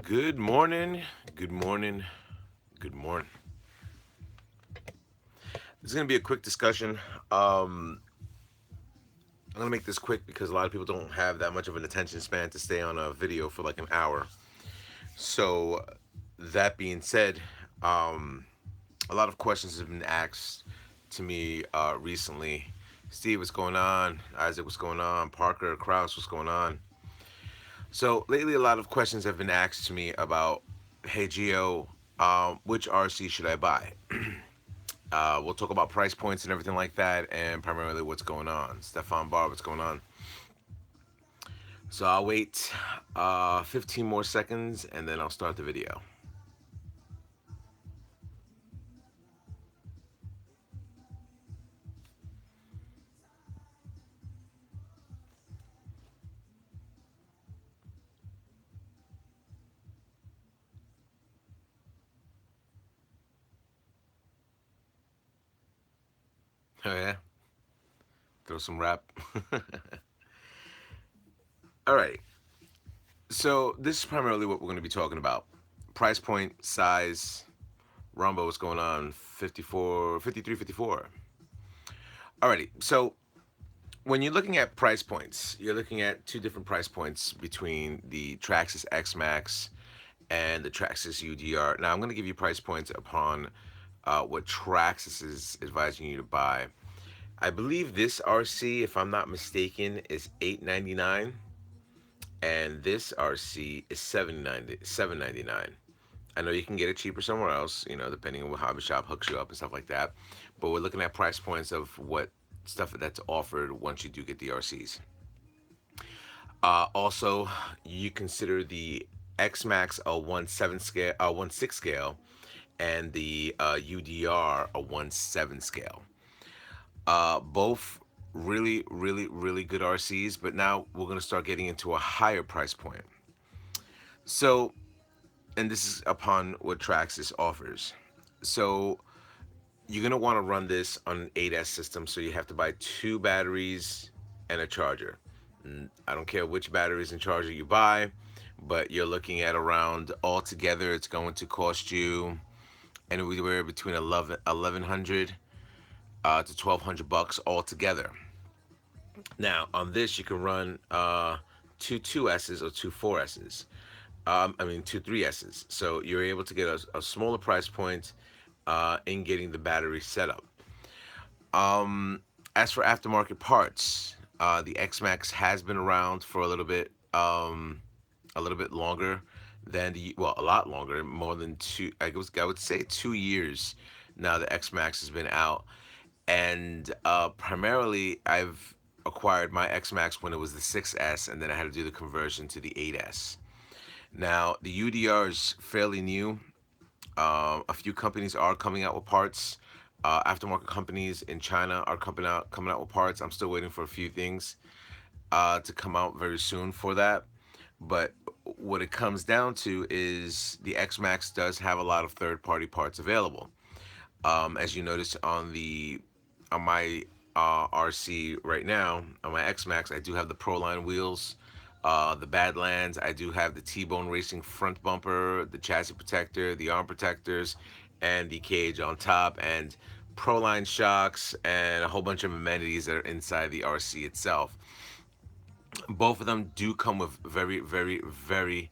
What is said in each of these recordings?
Good morning, good morning, good morning. This is going to be a quick discussion. I'm going to make this quick because a lot of people don't have that much of an attention span to stay on a video for like an hour. So, that being said, um, a lot of questions have been asked to me recently. Steve, what's going on? Isaac, what's going on? Parker, Kraus, what's going on? So, lately, a lot of questions have been asked to me about, hey, Gio, which RC should I buy? We'll talk about price points and everything like that, and primarily what's going on. Stefan Bar, what's going on? So I'll wait 15 more seconds, and then I'll start the video. Oh yeah, throw some rap. All right. So this is primarily what we're going to be talking about: price point, size. Rumbo, what's going on? 54, 53, 54. Alrighty. So when you're looking at price points, you're looking at two different price points between the TRAXXAS X-MAXX and the TRAXXAS UDR. Now I'm going to give you price points upon what TRAXXAS is advising you to buy. I believe this RC, if I'm not mistaken, is $899, and this RC is $799. I know you can get it cheaper somewhere else, depending on what hobby shop hooks you up and stuff like that. But we're looking at price points of what stuff that's offered once you do get the RCs. Also, you consider the XMax a 1/7 scale, 1/6 scale, and the UDR a 1/7 scale. Both really, really, really good RCs, but now we're gonna start getting into a higher price point. So, and this is upon what Traxxas offers. So you're gonna want to run this on an 8S system, so you have to buy two batteries and a charger. I don't care which batteries and charger you buy, but you're looking at around altogether, it's going to cost you anywhere between 1100 to 1200 bucks altogether. Now on this, you can run two 2S's or two 4S's. Two 3S's. So you're able to get a smaller price point in getting the battery set up. As for aftermarket parts, the XMax has been around for a little bit longer than a lot longer, more than two. I would say 2 years now. The XMax has been out, and primarily I've acquired my XMax when it was the 6S, and then I had to do the conversion to the 8S. Now the UDR is fairly new. A few companies are coming out with parts. Aftermarket companies in China are coming out with parts. I'm still waiting for a few things to come out very soon for that. But what it comes down to is the XMax does have a lot of third-party parts available. As you notice on my RC right now, on my XMax, I do have the Proline wheels, the Badlands. I do have the T-Bone Racing front bumper, the chassis protector, the arm protectors, and the cage on top, and Proline shocks, and a whole bunch of amenities that are inside the RC itself. Both of them do come with very, very, very,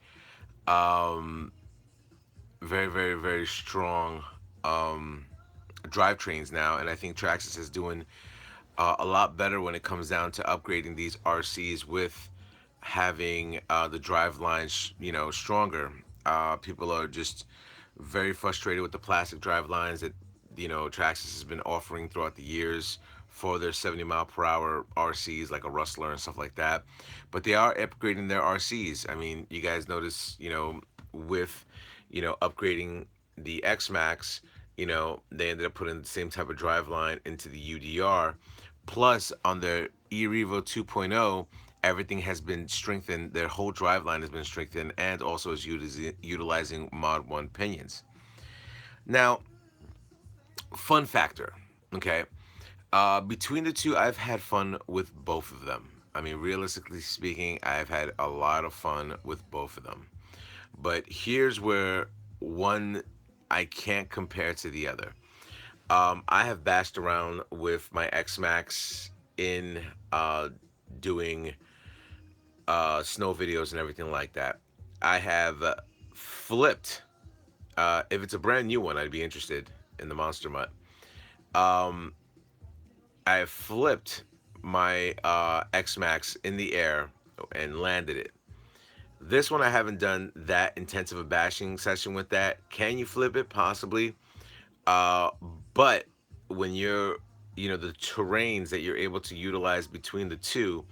very, very, very strong drivetrains now, and I think Traxxas is doing a lot better when it comes down to upgrading these RCs with having the drive lines, stronger. People are just very frustrated with the plastic drive lines that Traxxas has been offering throughout the years for their 70 mile per hour RCs, like a Rustler and stuff like that. But they are upgrading their RCs. I mean, you guys notice, with upgrading the X-Max, they ended up putting the same type of drive line into the UDR. Plus, on their eRevo 2.0, everything has been strengthened. Their whole drive line has been strengthened, and also is utilizing Mod 1 pinions. Now, fun factor, okay? Between the two, I've had fun with both of them. I mean, realistically speaking, I've had a lot of fun with both of them. But here's where one I can't compare to the other. I have bashed around with my XMax in doing snow videos and everything like that. I have flipped. If it's a brand new one, I'd be interested in the Monster Mutt. Um, I have flipped my XMax in the air and landed it. This one I haven't done that intensive a bashing session with that. Can you flip it? Possibly. Uh, but when you're, the terrains that you're able to utilize between the two,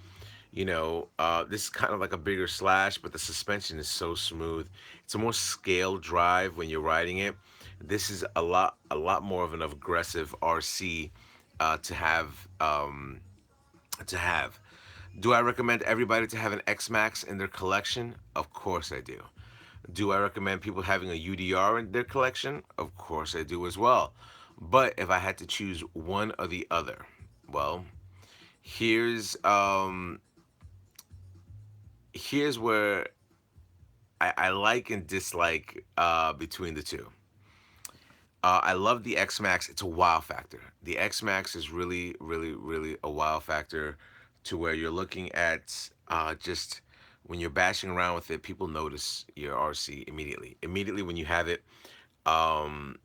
this is kind of like a bigger slash, but the suspension is so smooth. It's a more scale drive when you're riding it. This is a lot more of an aggressive RC to have. To have. Do I recommend everybody to have an XMax in their collection? Of course I do. Do I recommend people having a UDR in their collection? Of course I do as well. But if I had to choose one or the other, well, here's um here's where I like and dislike between the two. I love the X Max. It's a wow factor. The X Max is really, really, really a wow factor to where you're looking at just when you're bashing around with it, people notice your RC immediately. Immediately when you have it, um,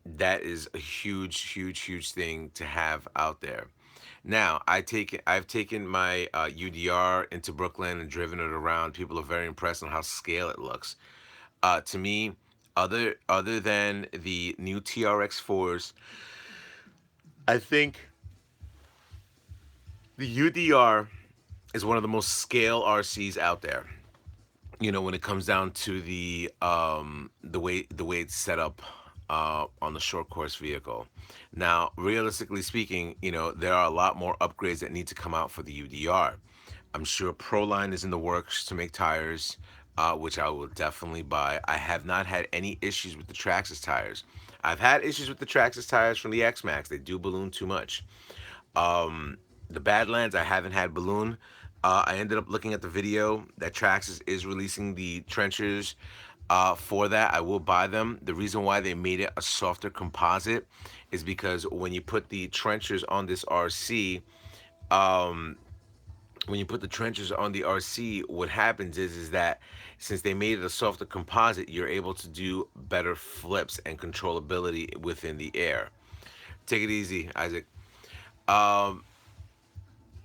that is a huge, huge, huge thing to have out there. Now, I've taken my UDR into Brooklyn and driven it around. People are very impressed on how scale it looks. To me, other than the new TRX fours, I think the UDR is one of the most scale RCs out there. When it comes down to the way it's set up on the short course vehicle. Now, realistically speaking, there are a lot more upgrades that need to come out for the UDR. I'm sure Proline is in the works to make tires, which I will definitely buy. I have not had any issues with the Traxxas tires. I've had issues with the Traxxas tires from the X-Max. They do balloon too much. The Badlands, I haven't had balloon. I ended up looking at the video that Traxxas is releasing the trenchers for that. I will buy them. The reason why they made it a softer composite is because when you put the trenchers on this RC, um, when you put the trenchers on the RC, what happens is that since they made it a softer composite, you're able to do better flips and controllability within the air. Take it easy, Isaac. Um,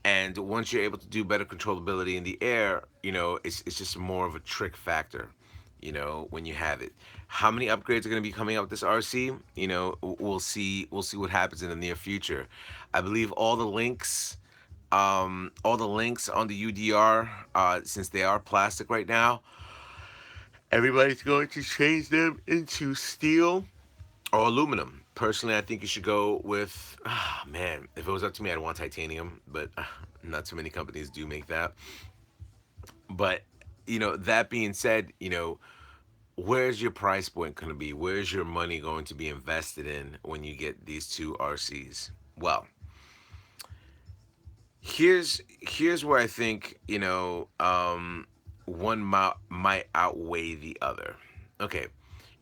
and once you're able to do better controllability in the air, it's just more of a trick factor, when you have it. How many upgrades are going to be coming out with this RC? We'll see what happens in the near future. I believe all the links on the UDR, since they are plastic right now, everybody's going to change them into steel or aluminum. Personally, I think you should go with. Man, if it was up to me, I'd want titanium, but not too many companies do make that. But that being said, where's your price point going to be? Where's your money going to be invested in when you get these two RCs? Well, here's where I think one might outweigh the other. Okay,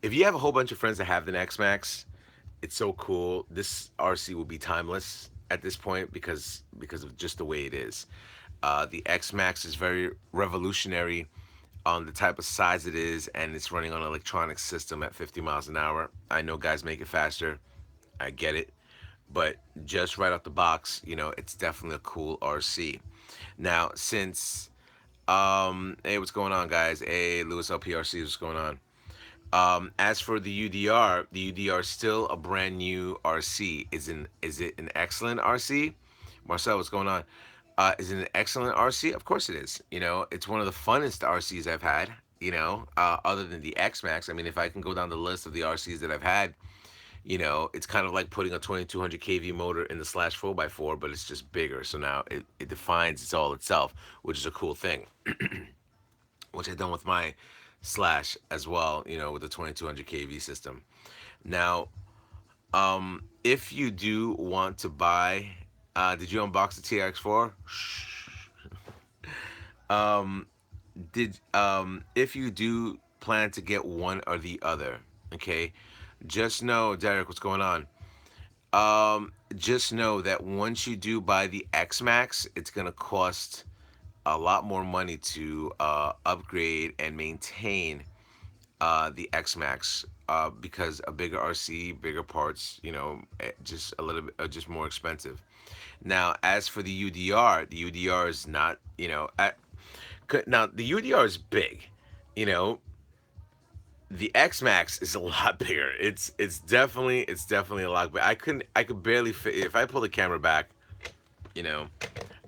if you have a whole bunch of friends that have the X-Max, it's so cool. This RC will be timeless at this point because of just the way it is. The X Max is very revolutionary on the type of size it is, and it's running on an electronic system at 50 miles an hour. I know guys make it faster. I get it. But just right out the box, it's definitely a cool RC. Now, since hey, what's going on, guys? Hey, Lewis LPRC, what's going on? As for the UDR is still a brand new RC. Is it an excellent RC? Marcel, what's going on? Is it an excellent RC? Of course it is. It's one of the funnest RCs I've had. Other than the X Max. I mean, if I can go down the list of the RCs that I've had, it's kind of like putting a 2200 kV motor in the slash 4x4, but it's just bigger. So now it defines it's all itself, which is a cool thing. Which I've done with my slash as well, with the 2200 kV system. Now, if you do want to buy, did you unbox the TRX4? um, if you do plan to get one or the other. Okay, just know, Derek, what's going on? Just know that once you do buy the X Max, it's gonna cost a lot more money to upgrade and maintain the X Max because a bigger RC, bigger parts, just a little bit, just more expensive. Now, as for the UDR is not, now the UDR is big, you know. The X Max is a lot bigger. It's definitely a lot bigger. I could barely fit if I pull the camera back, you know,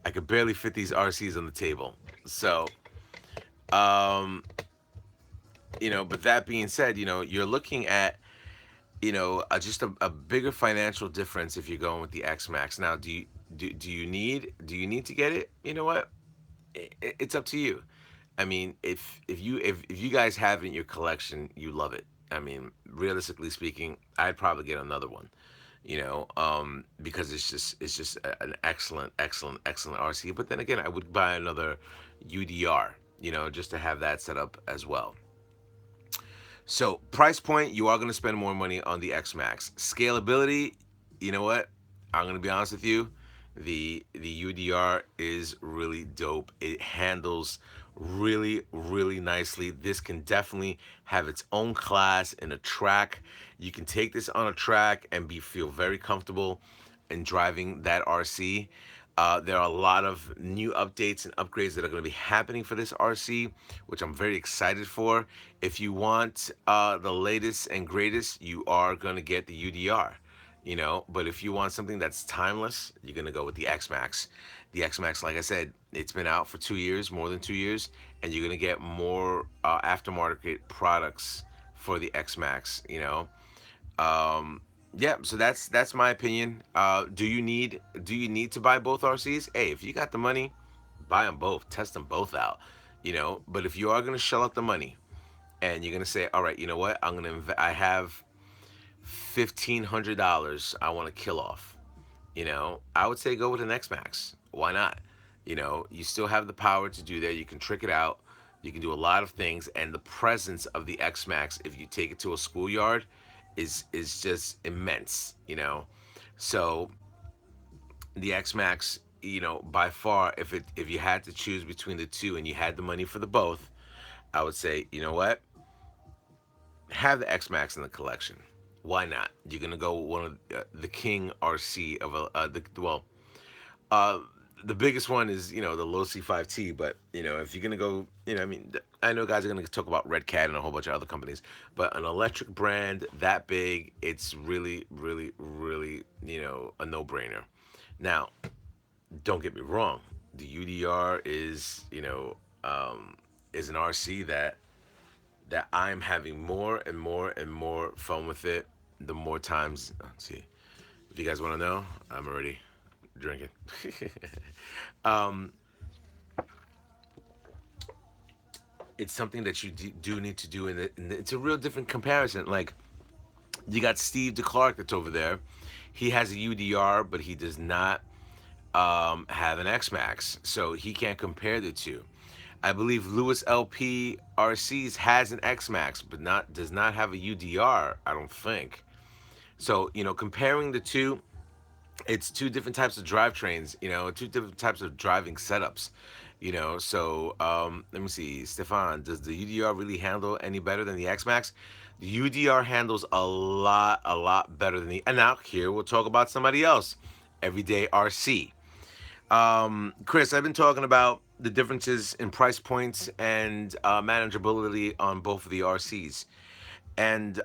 I could barely fit these RCs on the table. So, um, but that being said, you're looking at just a bigger financial difference if you're going with the X Max. Now, do you need to get it? You know what? It's up to you. I mean, if you guys have it in your collection, you love it. I mean, realistically speaking, I'd probably get another one. Because it's just an excellent RC. But then again, I would buy another UDR. Just to have that set up as well. So price point, you are going to spend more money on the X Max. Scalability, you know what? I'm going to be honest with you. The UDR is really dope. It handles really nicely. This can definitely have its own class in a track. You can take this on a track and feel very comfortable in driving that RC. There are a lot of new updates and upgrades that are going to be happening for this RC, which I'm very excited for. If you want the latest and greatest, you are going to get the UDR. But if you want something that's timeless, you're going to go with the X Max. The X Max, like I said, it's been out for 2 years, more than 2 years, and you're going to get more aftermarket products for the X Max. Um, yeah, so that's my opinion. Do you need to buy both RCs? Hey, if you got the money, buy them both, test them both out. But if you are gonna shell out the money and you're gonna say, all right, you know what, I have $1,500 I want to kill off. I would say go with an X Max. Why not? You still have the power to do that. You can trick it out. You can do a lot of things, and the presence of the X Max, if you take it to a schoolyard, is just immense. So the X Max, by far, if you had to choose between the two and you had the money for the both, I would say, you know what, have the X Max in the collection. Why not? You're gonna go with one of the king RC of uh, the biggest one is the low C5T. But if you're gonna go, I mean, I know guys are gonna talk about Red Cat and a whole bunch of other companies, but an electric brand that big, it's really a no-brainer. Now, don't get me wrong, the UDR is an RC that I'm having more and more and more fun with it. The more times, let's see, if you guys want to know, I'm already drinking. um, it's something that you do need to do, and it's a real different comparison. Like, you got Steve DeClark that's over there. He has a UDR, but he does not have an X Max, so he can't compare the two. I believe Lewis LP RCs has an X Max, but not does not have a UDR. I don't think. So comparing the two, it's two different types of drivetrains. Two different types of driving setups. So let me see, Stefan, does the UDR really handle any better than the X Max? The UDR handles a lot better than the. And now here we'll talk about somebody else, Everyday RC. Chris, I've been talking about the differences in price points and manageability on both of the RCs. And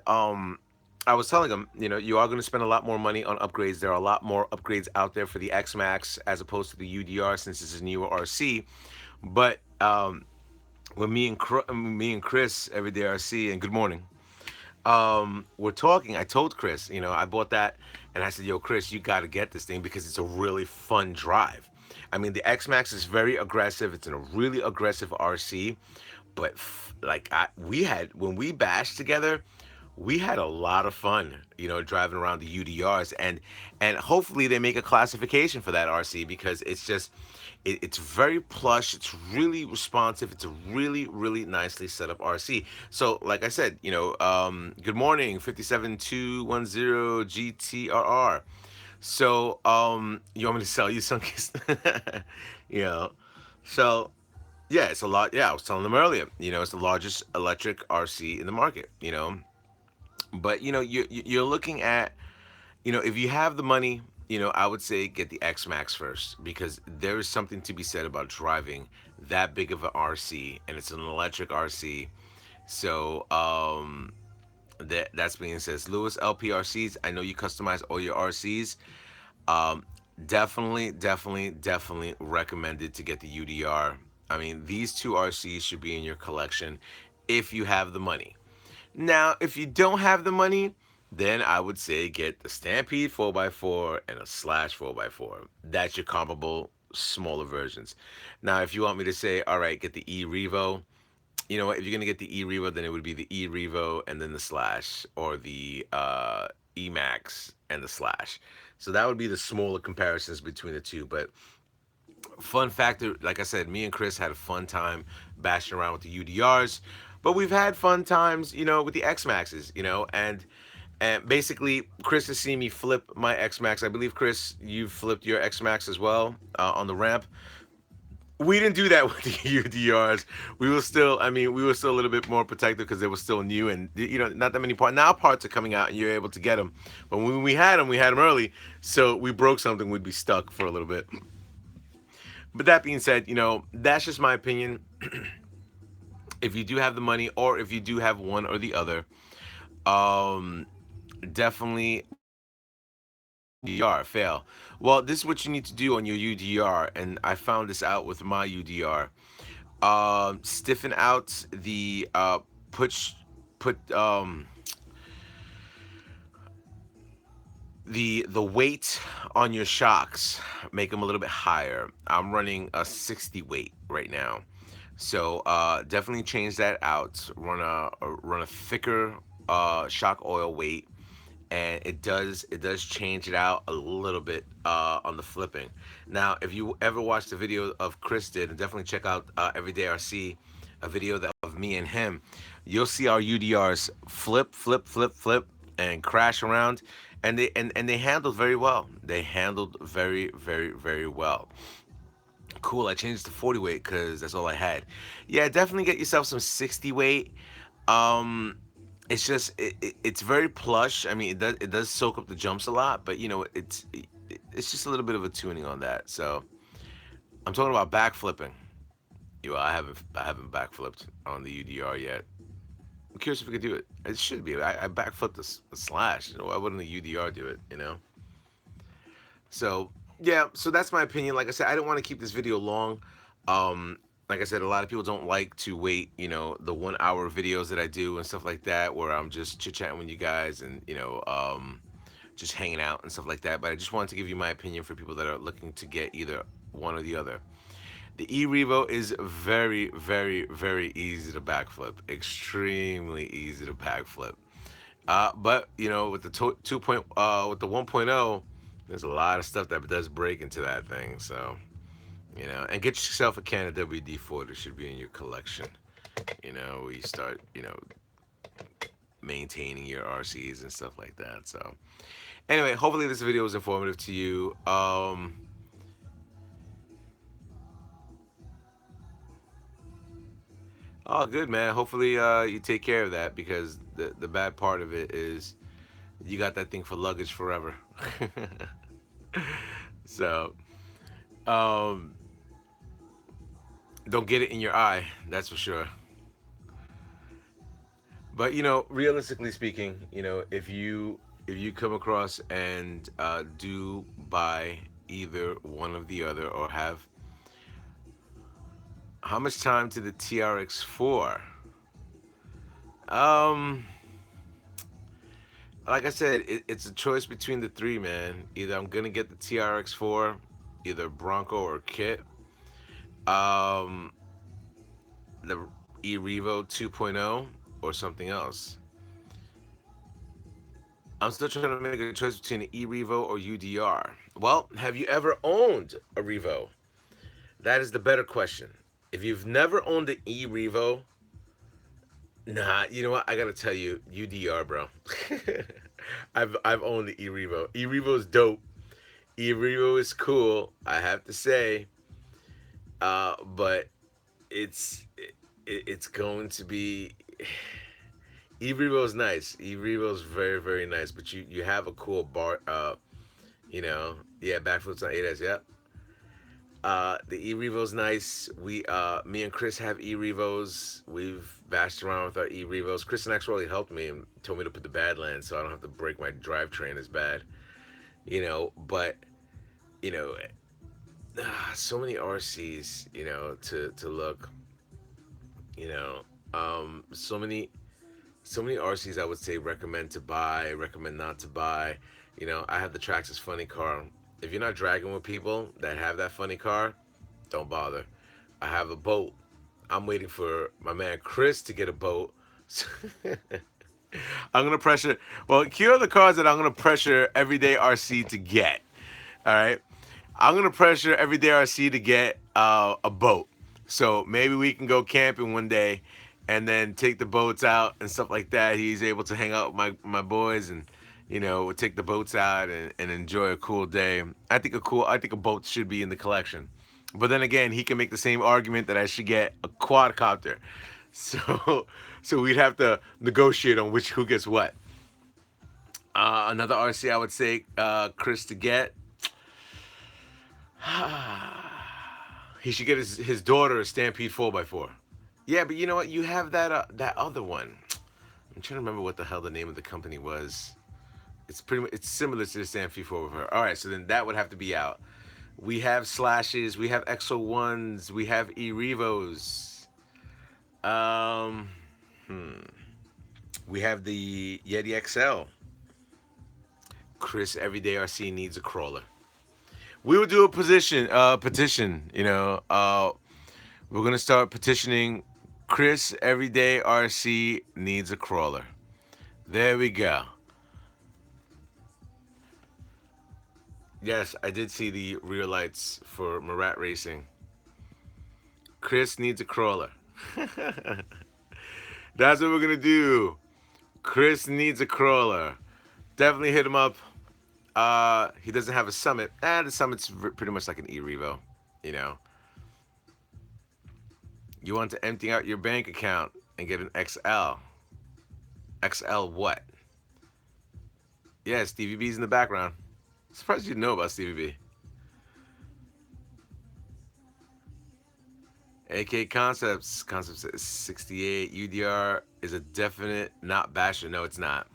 I was telling them, you are going to spend a lot more money on upgrades. There are a lot more upgrades out there for the X Max as opposed to the UDR, since this is a newer RC. But when me and Chris, Everyday RC, and good morning, we're talking, I told Chris, I bought that, and I said, yo, Chris, you got to get this thing because it's a really fun drive. I mean, the X Max is very aggressive. It's in a really aggressive RC, but like we had when we bashed together, we had a lot of fun, driving around the UDRs, and hopefully they make a classification for that RC, because it's very plush, it's really responsive, it's a really really nicely set up RC. So like I said, good morning 57210 GTRR. So you want me to sell you some? you know so yeah, it's a lot. Yeah, I was telling them earlier, it's the largest electric RC in the market. But you're looking at, if you have the money, I would say get the XMax first, because there is something to be said about driving that big of an RC, and it's an electric RC. So that's being said. Lewis LPRCs, I know you customize all your RCs. Um, definitely recommended to get the UDR. I mean, these two RCs should be in your collection if you have the money. Now, if you don't have the money, then I would say get the Stampede 4x4 and a Slash 4x4. That's your comparable smaller versions. Now, if you want me to say, all right, get the E Revo, you know what? If you're gonna get the E Revo, then it would be the E Revo and then the Slash, or the E Max and the Slash. So that would be the smaller comparisons between the two. But fun factor, like I said, me and Chris had a fun time bashing around with the UDRs, but we've had fun times, with the X Maxes, and basically Chris has seen me flip my X Max. I believe, Chris, you flipped your X Max as well, on the ramp. We didn't do that with the UDRs. We were still a little bit more protective because they were still new, and not that many parts. Now parts are coming out and you're able to get them. But when we had them early, so we broke something, we'd be stuck for a little bit. But that being said, that's just my opinion. If you do have the money, or if you do have one or the other, um, definitely UDR fail. Well, this is what you need to do on your UDR, and I found this out with my UDR. Stiffen out the put the weight on your shocks, make them a little bit higher. I'm running a 60 weight right now, so definitely change that out. Run a thicker shock oil weight, and it does change it out a little bit on the flipping. Now, if you ever watched the video of Chris did, and definitely check out Everyday RC, a video of me and him, you'll see our UDRs flip, and crash around, and they handled very well. They handled very well. Cool. I changed it to 40 weight because that's all I had. Yeah, definitely get yourself some 60 weight. Um, it's very plush. I mean, it does soak up the jumps a lot, but it's just a little bit of a tuning on that. So I'm talking about back flipping. I haven't backflipped on the UDR yet. I'm curious if we could do it. It should be. I backflipped the Slash. Why wouldn't the UDR do it? So yeah, so that's my opinion. Like I said, I don't want to keep this video long. Um, like I said, a lot of people don't like to wait, the 1 hour videos that I do and stuff like that, where I'm just chit chatting with you guys, and just hanging out and stuff like that. But I just wanted to give you my opinion for people that are looking to get either one or the other. The E Revo is very easy to backflip, extremely easy to backflip. But with the 1.0, there's a lot of stuff that does break into that thing. So and get yourself a can of WD-40 that should be in your collection. Where you start maintaining your RCs and stuff like that. So anyway, hopefully this video was informative to you. Oh, good, man. Hopefully you take care of that, because the bad part of it is you got that thing for luggage forever. So um, don't get it in your eye, that's for sure. But realistically speaking, if you come across and do buy either one of the other, or have, how much time to the TRX4? Um, like I said, it's a choice between the three, man. Either I'm gonna get the TRX4, either Bronco or Kit, um, the E Revo 2.0, or something else. I'm still trying to make a choice between an e-revo or UDR. Well, have you ever owned a revo? That is the better question. If you've never owned an e-revo, nah, you know what? I gotta tell you, UDR, bro. I've owned the e-revo. E-revo is dope. E-revo is cool. I have to say, but it's going to be e-revo is nice. E-revo is very very nice, but you have a cool bar. Yeah, backflips on 8S. Yep. The e-revo's nice. Me and Chris have e-revos. We've bashed around with our e-revos. Chris and X really helped me and told me to put the Badlands so I don't have to break my drivetrain as bad. But you know, so many RCs. To look. You know, so many RCs I would say recommend to buy, recommend not to buy. I have the TRAXXAS funny car. If you're not dragging with people that have that funny car, don't bother. I have a boat. I'm waiting for my man Chris to get a boat. I'm gonna pressure. Well, here are the cars that I'm gonna pressure Everyday RC to get. All right, I'm gonna pressure Everyday RC to get a boat. So maybe we can go camping one day, and then take the boats out and stuff like that. He's able to hang out with my boys, and we'll take the boats out and enjoy a cool day. I think a boat should be in the collection. But then again, he can make the same argument that I should get a quadcopter. So so we'd have to negotiate on which who gets what. Another RC I would say Chris to get. He should get his daughter a Stampede 4x4. Yeah, but you know what? You have that other one. I'm trying to remember what the hell the name of the company was. It's similar to the Stampede 4x4. All right, so then that would have to be out. We have slashes. We have XO1s. We have E-Revos. Um, hmm. We have the Yeti XL. Chris Everyday RC needs a crawler. We will do a petition. We're gonna start petitioning. Chris Everyday RC needs a crawler. There we go. Yes, I did see the rear lights for Marat Racing. Chris needs a crawler. That's what we're gonna do. Chris needs a crawler. Definitely hit him up. He doesn't have a Summit. The Summit's pretty much like an E-Revo. You know, you want to empty out your bank account and get an XL. XL what? Yeah, Stevie B's in the background. Surprised you didn't know about Stevie B. AK Concepts 68. UDR is a definite not basher. No, it's not.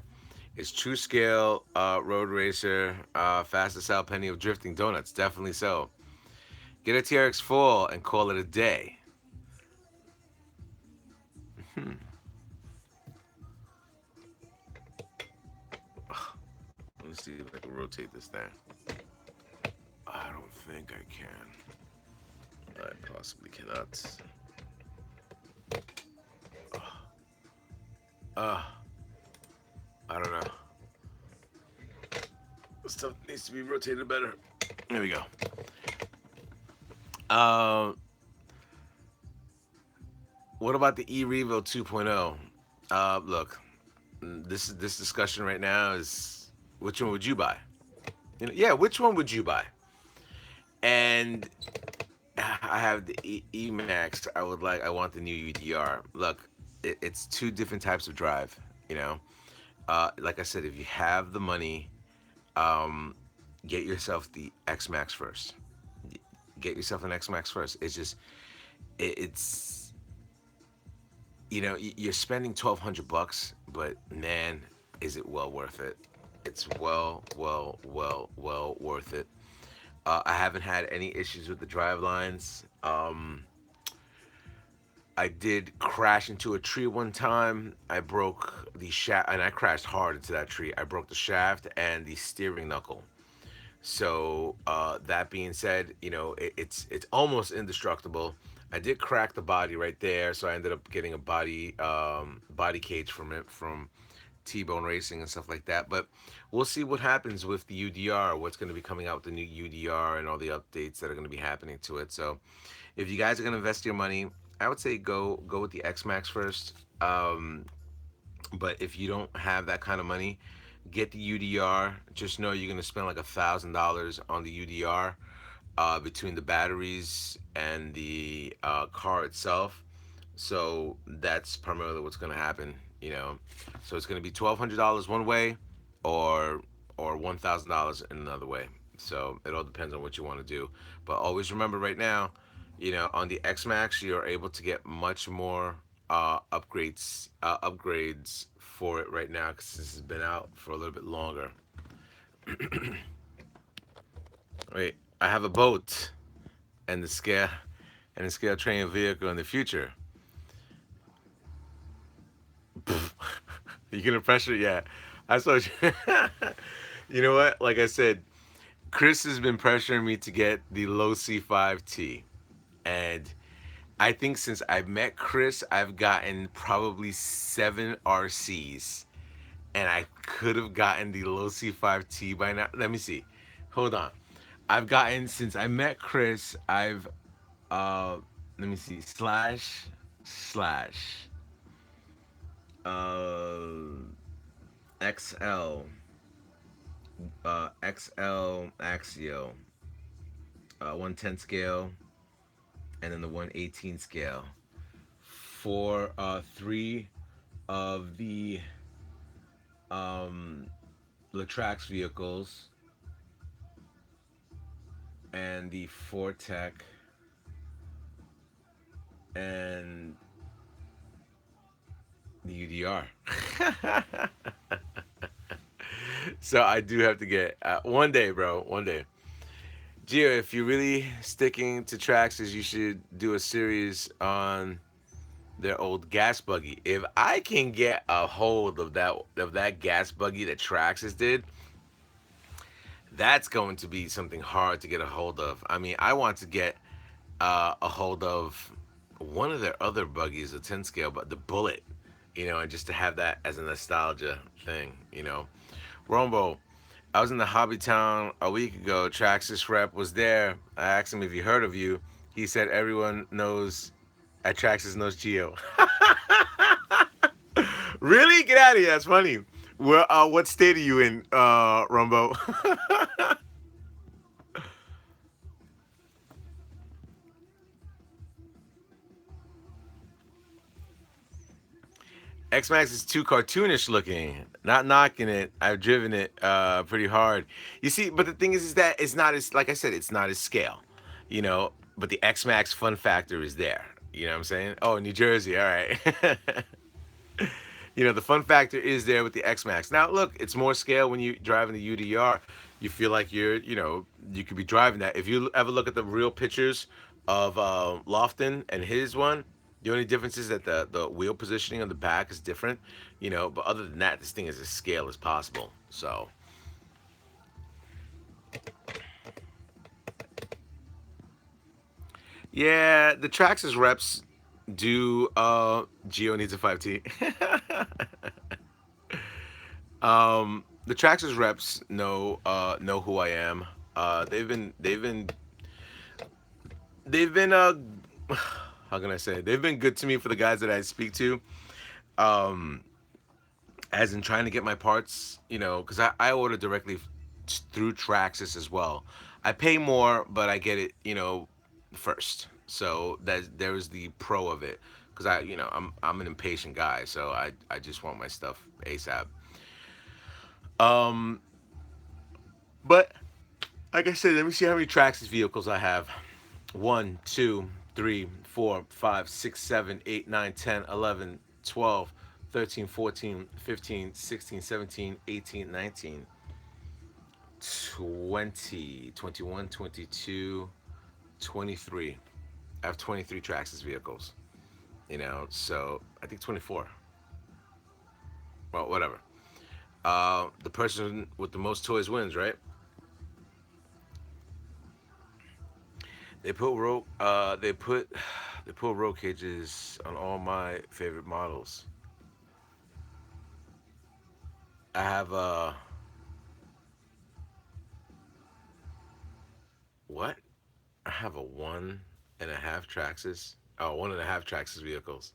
It's true scale, road racer, fastest out, penny of drifting donuts. Definitely so. Get a TRX full and call it a day. Let me see if I can rotate this thing. I don't think I can. I possibly cannot. Uh, I don't know. Stuff needs to be rotated better. There we go. Um, what about the E-Revo 2.0? Look, this discussion right now is which one would you buy? Yeah, which one would you buy? And I have the E-Max. I want the new UDR. Look, it's two different types of drive. You know, like I said, if you have the money, um, get yourself the X-Max first. Get yourself an X-Max first. It's just, it's you're spending $1,200, but man, is it well worth it? It's well worth it. I haven't had any issues with the drive lines. I did crash into a tree one time. I broke the shaft, and I crashed hard into that tree. I broke the shaft and the steering knuckle. So that being said, it's almost indestructible. I did crack the body right there, so I ended up getting a body cage from it from T-bone racing and stuff like that. But we'll see what happens with the UDR. What's going to be coming out with the new UDR and all the updates that are going to be happening to it. So if you guys are going to invest your money, I would say go with the XMax first. But if you don't have that kind of money, get the UDR. Just know you're gonna spend like $1,000 on the UDR, between the batteries and the car itself. So that's primarily what's gonna happen. So it's gonna be $1,200 one way, or $1,000 in another way. So it all depends on what you want to do. But always remember, right now, on the XMax, you're able to get much more upgrades for it right now, because this has been out for a little bit longer. Wait, I have a boat and the scale training vehicle in the future. You gonna pressure? Yeah, I saw. You know what? Like I said, Chris has been pressuring me to get the low C5T, and I think since I met Chris, I've gotten probably 7 RCs, and I could have gotten the low C5T by now. Let me see. Hold on. I've gotten, since I met Chris, I've uh let me see, slash uh XL XL Axio, 110 scale, and then the 118 scale for three of the um Latrax vehicles, and the Fortec, and the UDR. So I do have to get, one day, bro. One day, Gio. If you're really sticking to Traxxas, you should do a series on their old gas buggy. If I can get a hold of that gas buggy that Traxxas did, that's going to be something hard to get a hold of. I mean, I want to get a hold of one of their other buggies, a 10 scale, but the Bullet, and just to have that as a nostalgia thing. Rombo, I was in the Hobby Town a week ago. Traxxas rep was there. I asked him if he heard of you. He said everyone knows at Traxxas knows Geo. Really? Get out of here. That's funny. Well, what state are you in, Rombo? XMax is too cartoonish looking. Not knocking it. I've driven it pretty hard. You see, but the thing is that it's not as, like I said, it's not as scale. But the XMax fun factor is there. You know what I'm saying? Oh, New Jersey. All right. The fun factor is there with the XMax. Now, look, it's more scale when you drive in the UDR. You feel like you could be driving that. If you ever look at the real pictures of Lofton and his one, the only difference is that the wheel positioning on the back is different. But other than that, this thing is as scale as possible. So, yeah, the Traxxas reps do. Geo needs a 5T. The Traxxas reps know who I am. They've been how can I say, they've been good to me for the guys that I speak to, um as in trying to get my parts, because I order directly through Traxxas as well. I pay more, but I get it, first. So there's the pro of it, because I'm an impatient guy, so I just want my stuff ASAP. Um, but like I said, let me see how many Traxxas vehicles I have. 1, 2, 3, 4, 5, 6, 7, 8, 9, 10, 11, 12, 13, 14, 15, 16, 17, 18, 19, 20, 21, 22, 23. I have 23 Traxxas vehicles. So I think 24. Well, whatever. The person with the most toys wins, right? They put roll. They put roll cages on all my favorite models. I have a what? I have a 1.5 Traxxas. Oh, 1.5 Traxxas vehicles.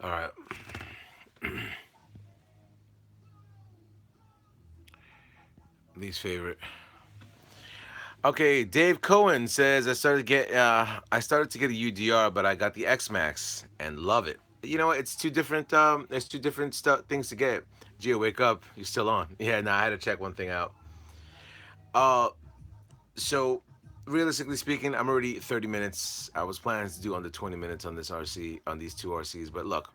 All right. Least favorite. Okay, Dave Cohen says I started to get a UDR, but I got the XMax and love it. You know what? It's two different there's two different things to get. Gio, wake up. You're still on. Yeah, no, I had to check one thing out. Uh so realistically speaking, I'm already 30 minutes. I was planning to do under 20 minutes on this RC on these two RCs, but look,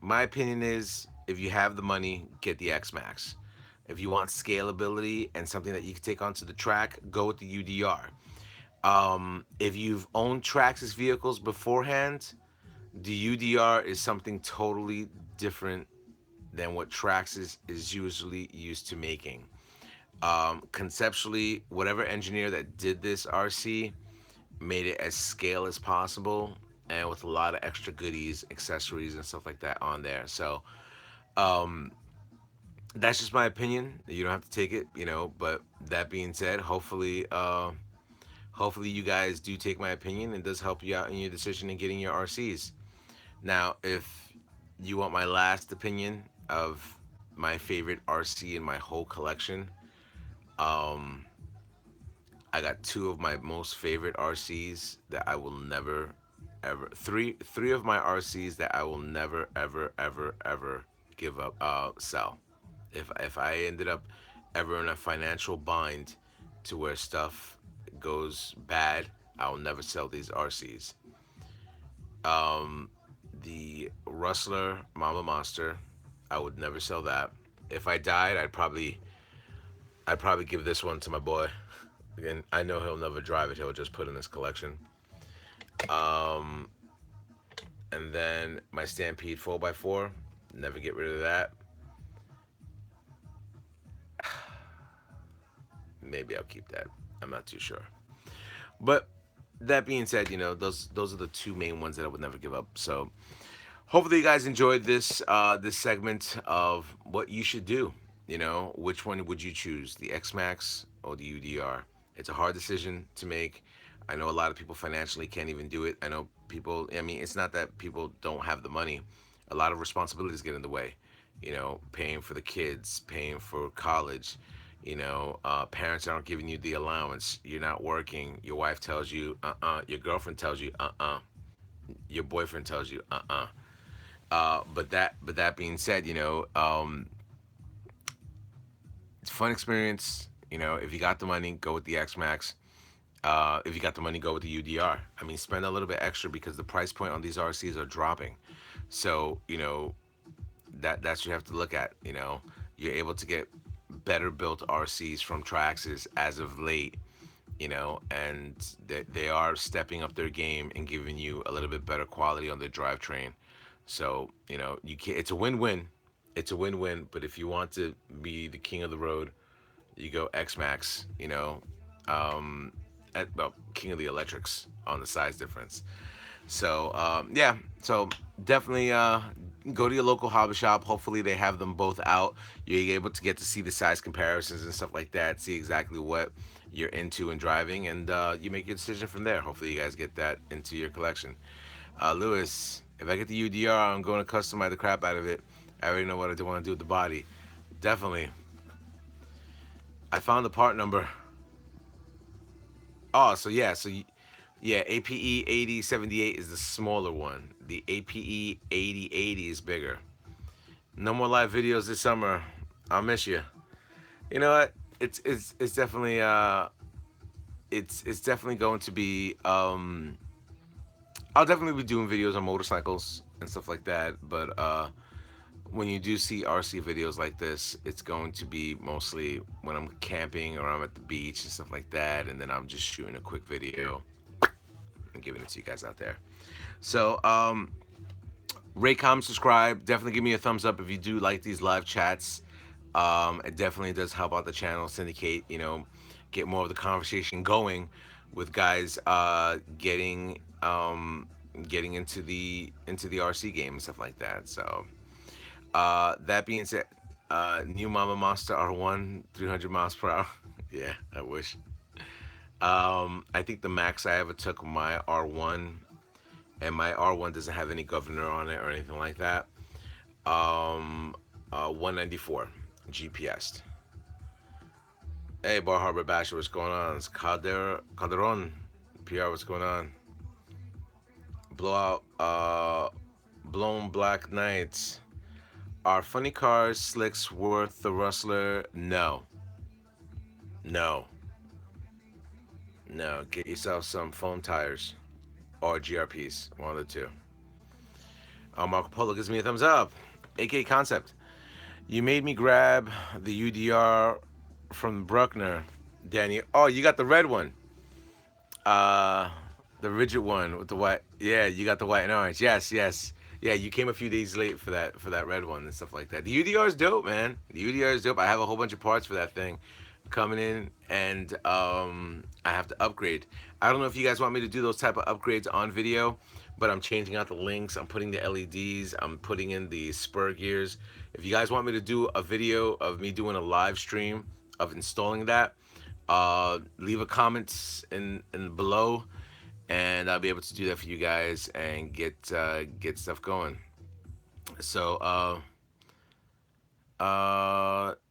my opinion is if you have the money, get the XMax. If you want scalability and something that you can take onto the track, go with the UDR. If you've owned Traxxas vehicles beforehand, the UDR is something totally different than what Traxxas is usually used to making. Conceptually, whatever engineer that did this RC made it as scale as possible and with a lot of extra goodies, accessories, and stuff like that on there. So that's just my opinion. You don't have to take it, you know. But that being said, hopefully you guys do take my opinion and does help you out in your decision in getting your RCs. Now, if you want my last opinion of my favorite RC in my whole collection, um, I got two of my most favorite RCs that I will never, ever three of my RCs that I will never, ever give up, sell. If I ended up ever in a financial bind to where stuff goes bad, I will never sell these RCs. Um, the Rustler Mama Monster, I would never sell that. If I died, I'd probably give this one to my boy. Again, I know he'll never drive it. He'll just put in his collection. Um, and then my Stampede 4x4, never get rid of that. Maybe I'll keep that. I'm not too sure. But that being said, those are the two main ones that I would never give up. So hopefully you guys enjoyed this segment of what you should do. Which one would you choose, the XMax or the UDR? It's a hard decision to make. I know a lot of people financially can't even do it. I know people. I mean, it's not that people don't have the money. A lot of responsibilities get in the way. Paying for the kids, paying for college. Parents aren't giving you the allowance. You're not working. Your wife tells you, Your girlfriend tells you, Your boyfriend tells you, But that being said, it's a fun experience. If you got the money, go with the XMax. If you got the money, go with the UDR. I mean, spend a little bit extra because the price point on these RCs are dropping. So that's what you have to look at. You're able to get better built RCs from Traxxas as of late. And they are stepping up their game and giving you a little bit better quality on their drivetrain. So you can it's a win-win. It's a win-win. But if you want to be the king of the road, you go XMax. Well, king of the electrics on the size difference. So yeah, so definitely go to your local hobby shop. Hopefully they have them both out. You're able to get to see the size comparisons and stuff like that. See exactly what you're into and driving, and you make your decision from there. Hopefully you guys get that into your collection. Lewis, if I get the UDR, I'm going to customize the crap out of it. I already know what I want to do with the body. Definitely. I found the part number. Oh, so yeah, yeah, APE 8078 is the smaller one. The APE 8080 is bigger. No more live videos this summer. I'll miss you. You know what? It's definitely it's definitely going to be. I'll definitely be doing videos on motorcycles and stuff like that. But when you do see RC videos like this, it's going to be mostly when I'm camping or I'm at the beach and stuff like that, and then I'm just shooting a quick video and giving it to you guys out there. So rate, comment, subscribe. Definitely give me a thumbs up if you do like these live chats. It definitely does help out the channel, syndicate, get more of the conversation going with guys getting into the RC game and stuff like that. So that being said, new Mama Monster R1 300 miles per hour. Yeah, I wish. I think the max I ever took my R1, and my R1 doesn't have any governor on it or anything like that. 194 GPS. Hey, Bar Harbor Basher, what's going on? It's Calderon, PR, what's going on? Blowout, Blown Black Knights. Are funny cars slicks worth the rustler? No, no, no. Get yourself some foam tires or GRPs, one of the two. Marco Polo gives me a thumbs up. AK Concept. You made me grab the UDR from Bruckner, Danny. Oh, you got the red one. Uh, the rigid one with the white. Yeah, you got the white and orange. Yes, yes. Yeah, you came a few days late for that red one and stuff like that. The UDR is dope, man. The UDR is dope. I have a whole bunch of parts for that thing coming in, and I have to upgrade. I don't know if you guys want me to do those type of upgrades on video, but I'm changing out the links. I'm putting the LEDs. I'm putting in the spur gears. If you guys want me to do a video of me doing a live stream of installing that, leave a comment in below, and I'll be able to do that for you guys and get stuff going. So,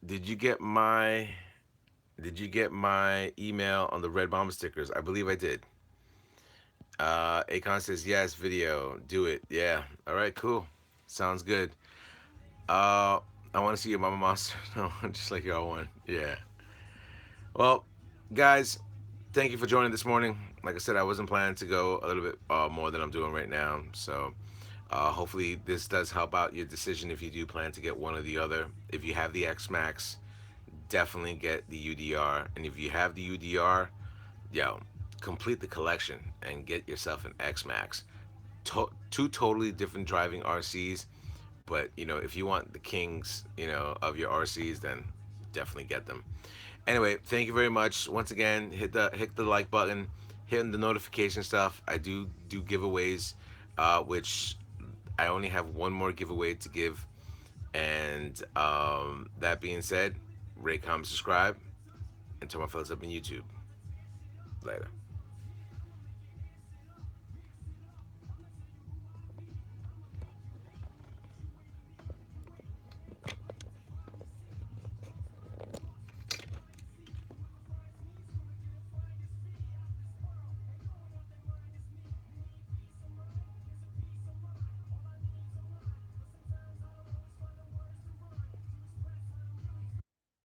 did you get my email on the red bomber stickers? I believe I did. Akon says yes. Video, do it. Yeah. All right. Cool. Sounds good. I want to see your mama monster. No, just like y'all want. Yeah. Well, guys, thank you for joining this morning. Like I said, I wasn't planning to go a little bit more than I'm doing right now. So hopefully this does help out your decision if you do plan to get one or the other. If you have the XMax, definitely get the UDR. And if you have the UDR, yo, complete the collection and get yourself an XMax. Two totally different driving RCs, but if you want the kings, of your RCs, then definitely get them. Anyway, thank you very much. Once again, hit the like button, hitting the notification stuff. I do giveaways, which I only have one more giveaway to give. And that being said, rate, comment, subscribe, and turn my fellas up on YouTube. Later.